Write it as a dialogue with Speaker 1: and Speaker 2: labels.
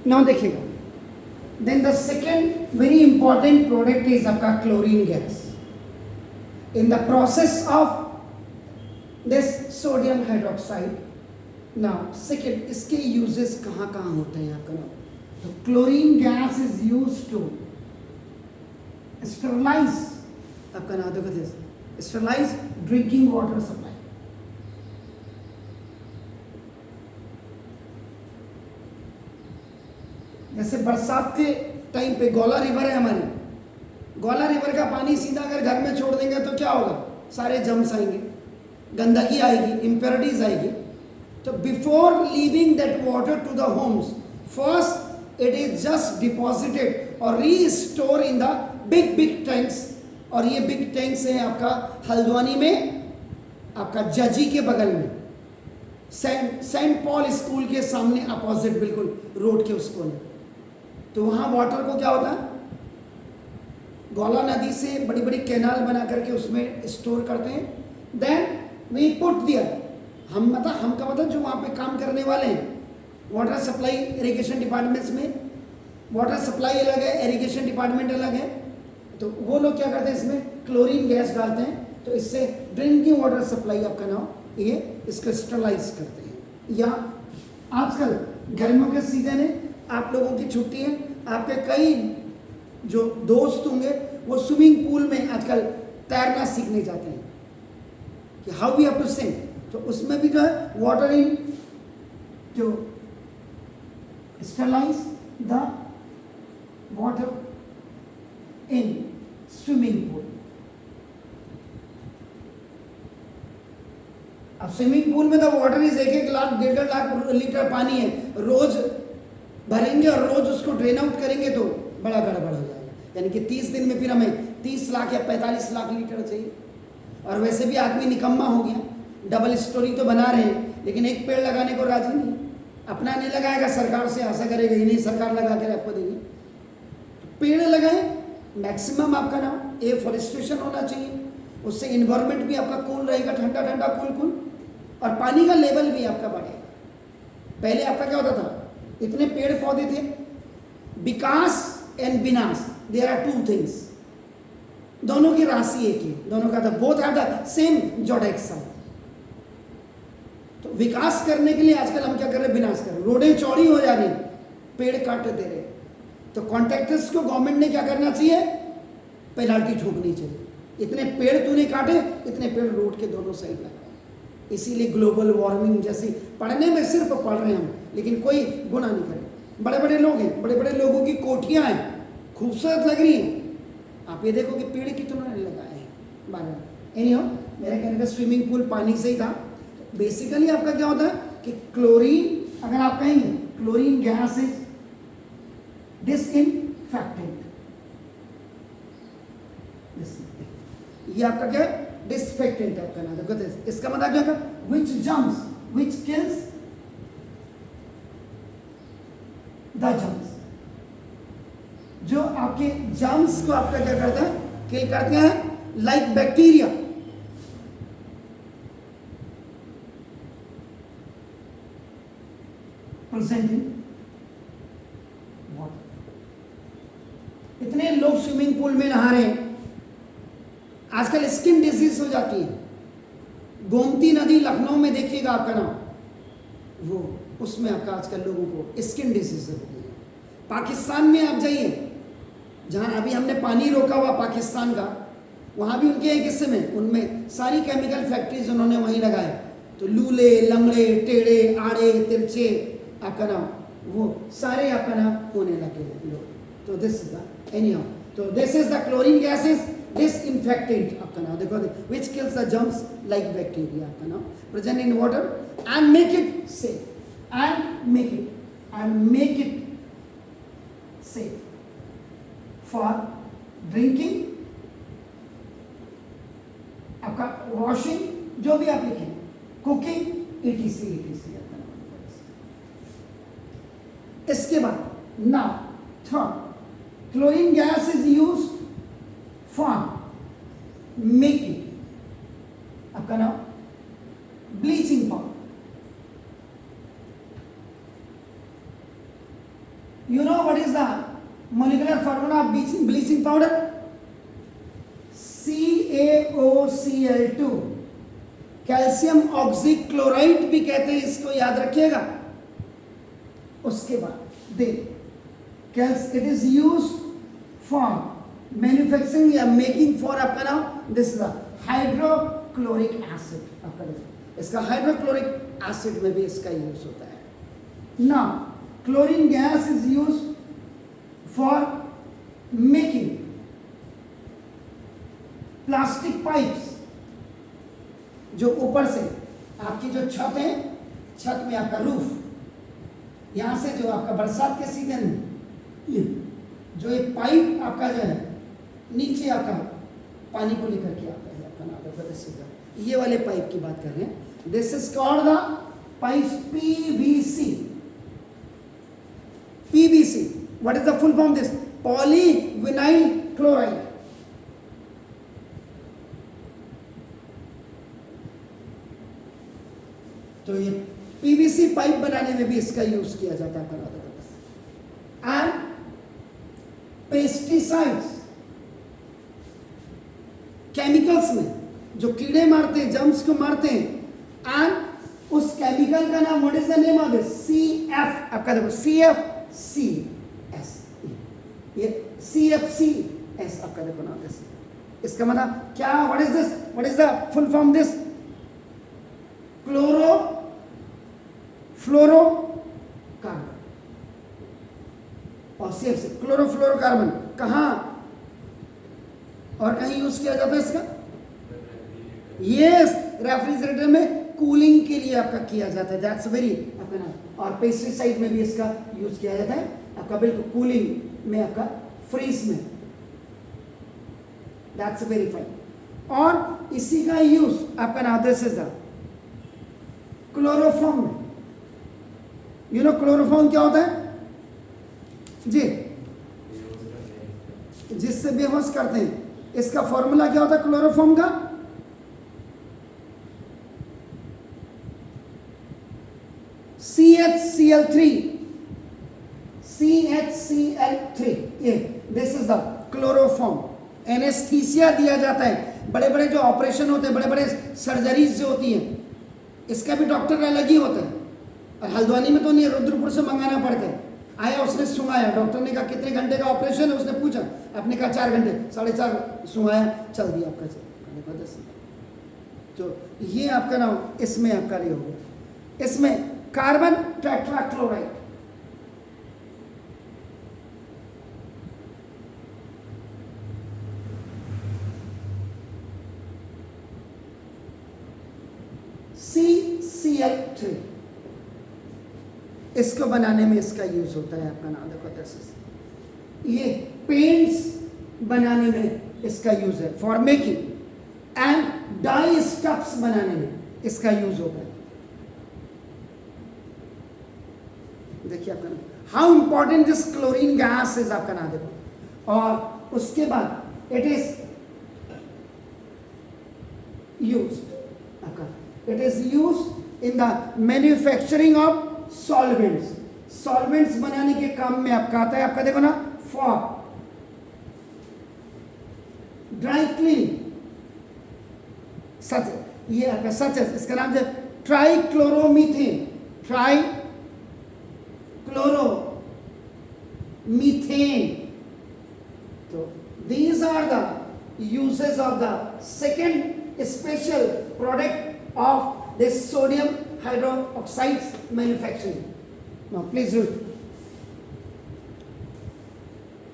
Speaker 1: Now देखिएगा, then the second very important product is आपका chlorine gas in the process of this sodium hydroxide. Now second, इसके uses कहाँ कहाँ होते हैं आपका नाम, तो chlorine gas is use to sterilise आपका नाम, देखो स्टरलाइज ड्रिंकिंग वाटर सप्लाई। जैसे बरसात के टाइम पे गोला रिवर है हमारी, गोला रिवर का पानी सीधा अगर घर में छोड़ देंगे तो क्या होगा, सारे जम्स आएंगे, गंदगी आएगी, इम्प्योरिटीज आएगी। तो before leaving that water to the homes, first it is just deposited or restore in the big big tanks. और ये बिग टैंक्स है आपका हल्द्वानी में, आपका जजी के बगल में, सेंट पॉल स्कूल के सामने अपोजिट, बिल्कुल रोड के उस कोने। तो वहाँ वाटर को क्या होता है, गौला नदी से बड़ी बड़ी कैनाल बना करके उसमें स्टोर करते हैं। देन वी पुट दियर, हम का मतलब जो वहाँ पे काम करने वाले हैं, वाटर सप्लाई इरिगेशन डिपार्टमेंट्स में वाटर सप्लाई अलग है, इरिगेशन डिपार्टमेंट अलग है। तो वो लोग क्या करते हैं, इसमें क्लोरीन गैस डालते हैं, तो इससे ड्रिंकिंग वाटर सप्लाई आपका नाम ये इसको स्टरलाइज करते हैं। या आजकल गर्मियों के सीजन है, आप लोगों की छुट्टी है, आपके कई जो दोस्त होंगे वो स्विमिंग पूल में आजकल तैरना सीखने जाते हैं कि how we have to swim. तो उसमें भी जो है वाटर इन जो sterilise the water in swimming pool. अब स्विमिंग पूल में तो water is 1-1 lakh 1.5 lakh litre पानी है, रोज भरेंगे और रोज उसको ड्रेन आउट करेंगे तो बड़ा गड़बड़ हो जाएगा। यानी कि 30 दिन में फिर हमें 30 लाख या 45 लाख लीटर चाहिए। और वैसे भी आदमी निकम्मा हो गया, डबल स्टोरी तो बना रहे हैं लेकिन एक पेड़ लगाने को राजी नहीं, अपना नहीं लगाएगा, सरकार से आशा करेगा ही नहीं सरकार लगा कर आपको देगी। पेड़ लगाए, मैक्सिमम आपका नाम एफॉरेस्टेशन होना चाहिए, उससे इन्वायरमेंट भी आपका कूल रहेगा, ठंडा ठंडा कूल कूल, और पानी का लेवल भी आपका बढ़ेगा। पहले आपका क्या होता था, इतने पेड़ पौधे थे, विकास एंड विनाश, देयर आर टू थिंग्स, दोनों की राशि एक ही, दोनों का था, both have the same zodiac sign. तो विकास करने के लिए आजकल हम क्या कर रहे हैं, विनाश कर रहे हैं, रोडें चौड़ी हो जा रही, पेड़ काट दे रहे। तो कॉन्ट्रैक्टर्स को गवर्नमेंट ने क्या करना चाहिए, पेनाल्टी ठोकनी चाहिए, इतने पेड़ तूने काटे, इतने पेड़ रोड के दोनों साइड लगाए। इसीलिए ग्लोबल वार्मिंग जैसी, पढ़ने में सिर्फ पढ़ रहे हैं हम, लेकिन कोई गुनाह नहीं करे। बड़े बड़े लोग हैं, बड़े बड़े लोगों की कोठियां हैं, खूबसूरत लग रही हैं, आप ये देखो कि पेड़ कितने लगाए हैं बाहर। एनीहो, मेरा कहने का स्विमिंग पूल पानी से ही था। बेसिकली आपका क्या होता है कि क्लोरीन, अगर आप कहेंगे क्लोरीन गैस इज डिसइंफेक्टेंट, ये आपका क्या है, डिसइंफेक्टेंट आपका नाम देखो। इसका मतलब क्या है, which germs, which kills the germs, जो आपके जम्स को आपका क्या करता है, किल करते हैं, like bacteria. Present in water. इतने लोग स्विमिंग पूल में नहा रहे हैं, आजकल स्किन डिजीज हो जाती है। गोमती नदी लखनऊ में देखिएगा आपका नाम, वो उसमें आपका आजकल लोगों को स्किन डिजीज होती है। पाकिस्तान में आप जाइए, जहाँ अभी हमने पानी रोका हुआ पाकिस्तान का, वहाँ भी उनके एक हिस्से में, उनमें सारी केमिकल फैक्ट्रीज उन्होंने वहीं लगाए। तो लूले, लंगड़े, टेढ़े, आड़े, तिरछे आपका नाम, वो सारे आपका नाम होने लगे लोग। तो this is the anyhow, तो this is the chlorine gases disinfectant आपका नाम देखो, which kills the germs like bacteria आपका नाम, present in water and make it safe, and make it safe for drinking, आपका washing, जो भी आप लिखें, cooking, etc आपका नाम। इसके बाद now third, chlorine gas is used for making आपका नाम bleaching powder. You know what is the molecular formula of bleaching powder? CaOCl2, calcium oxychloride भी कहते हैं इसको, याद रखिएगा। उसके बाद it is use for manufacturing या मेकिंग फॉर आपका नाम, दिस इज हाइड्रोक्लोरिक एसिड। आपका इसका हाइड्रोक्लोरिक एसिड में भी इसका यूज होता है। Now chlorine gas is use for making plastic pipes, जो ऊपर से आपकी जो छत है, छत में आपका रूफ, यहां से जो आपका बरसात के सीजन में जो एक पाइप आपका जो है नीचे आपका पानी को लेकर के आता है आपका नाम, ये वाले पाइप की बात कर रहे हैं। This is called the pipe PVC. PVC, what is the full form this? Polyvinyl chloride. तो ये पीवीसी पाइप बनाने में भी इसका यूज किया जाता है। एंड पेस्टिसाइड्स, केमिकल्स में जो कीड़े मारते हैं, जम्स को मारते हैं, एंड उस केमिकल का नाम, what is the name of this? CF। आपका देखो CFCS, ये CFCS आपका देखो नाम दिस। इसका मतलब क्या? What is this? What is the full form this? Chlorofluorocarbon और CFC, क्लोरोफ्लोरोकार्बन। कहां और कहीं यूज किया जाता है इसका? यस, रेफ्रिजरेटर में कूलिंग के लिए आपका किया जाता है। दैट्स वेरी आपका नाम। और पेस्टिसाइड में भी इसका यूज किया जाता है आपका, बिल्कुल कूलिंग में, आपका फ्रीज में। That's very fine. और इसी का यूज आपका नाम, दिस इज द क्लोरोफॉर्म में। यू नो क्लोरोफॉर्म क्या होता है जी? जिससे बेहोश करते हैं। इसका फॉर्मूला क्या होता है क्लोरोफॉर्म का? CHCl3। ये this is the chloroform. Anaesthesia दिया जाता है। बड़े बड़े जो ऑपरेशन होते हैं, बड़े बड़े सर्जरीज जो होती हैं, इसका भी डॉक्टर अलग ही होता है। और हल्द्वानी में तो नहीं, रुद्रपुर से मंगाना पड़ता है। आया, उसने सुंघाया, डॉक्टर ने कहा कितने घंटे का ऑपरेशन है, उसने पूछा, आपने कहा 4 घंटे, 4.5 सुंघाया, चल दिया आपका। तो ये आपका नाम इसमें आपका नहीं होगा। इसमें कार्बन टेट्राक्लोराइड, CCl3, इसको बनाने में इसका यूज होता है आपका नाम देखो। ये पेंट्स बनाने में इसका यूज है, for making, and dye stuffs बनाने में इसका यूज होता है। देखिए आपका how important this chlorine gas is आपका नाम देखो। और उसके बाद इट इज यूज्ड आपका, it is used in the manufacturing of solvents. Solvents बनाने के काम में आपका आता है आपका देखो ना, फॉर ड्राई क्लीनिंग, सच ये आपका सच है, इसका नाम है ट्राइक्लोरोमीथेन। ट्राइक्लोरोमीथेन। तो these are the uses of the second special product of this sodium hydroxide manufacturing. Now please read.